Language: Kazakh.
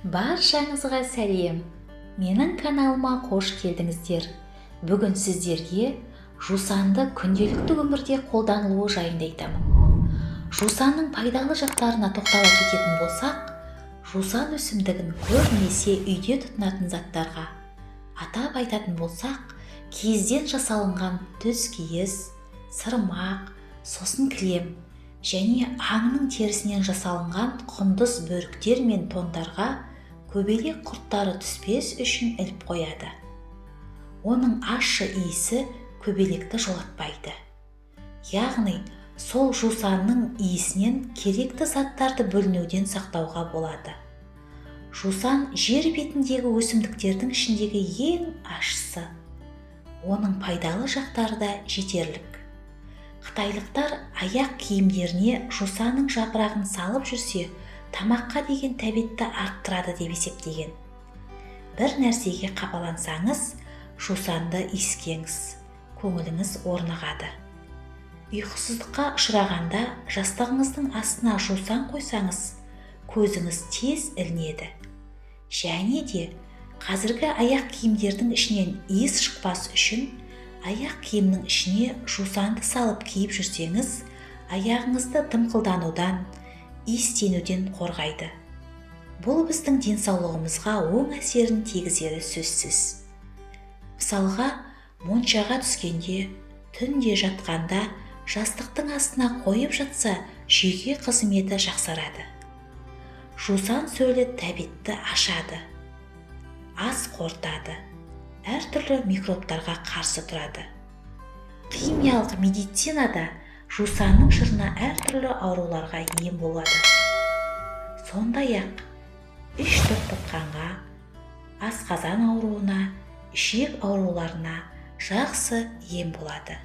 Баршаңызға сәлем. Менің каналыма қош келдіңіздер. Бүгін сіздерге жусанды күнделікті өмірде қолданылуы жайында айтамын. Жусанның пайдалы жақтарына тоқтала кететін болсақ, жусан өсімдігін көбінесе үйде тұтынатын заттарға, атап айтатын болсақ, киізден жасалынған төскиіз, сырмақ, сосын кілем және аңның терісінен жасалынған құндыз бөріктер мен тондарға көбелек құрттары түспес үшін іліп қояды. Оның ащы иісі көбелекті жолатпайды. Яғни, сол жусанның иісінен керекті заттарды бөлінуден сақтауға болады. Жусан жер бетіндегі өсімдіктердің ішіндегі ең ащысы. Оның пайдалы жақтары да жетерлік. Қытайлықтар аяқ киімдеріне жусанның жапырағын салып жүрсе, тамаққа деген тәбетті арттырады деп есептеген. Бір нәрсеге қапалансаңыз, жусанды иіскеңіз, көңіліңіз орнығады. Ұйқысыздыққа ұшырағанда жастығыңыздың астына жусан қойсаңыз, көзіңіз тез ілінеді. Және де қазіргі аяқ киімдердің ішінен иіс шықпас үшін, аяқ киімнің ішіне жусанды салып киіп жүрсеңіз, аяғыңызды дымқылданудан, иістенуден қорғайды. Бұл біздің денсаулығымызға оң әсерін тигізері сөзсіз. Мысалға, моншаға түскенде, түнде жатқанда, жастықтың астына қойып жатса, жүйке қызметі жақсарады. Жусан сөлі тәбетті ашады, ас қорытады, әртүрлі микробтарға қарсы тұрады. Химиялық медицинада жусанның жырына әртүрлі ауруларға ем болады. Сондай-ақ, іш тоқтатқанға, асқазан ауруына, ішек ауруларына жақсы ем болады.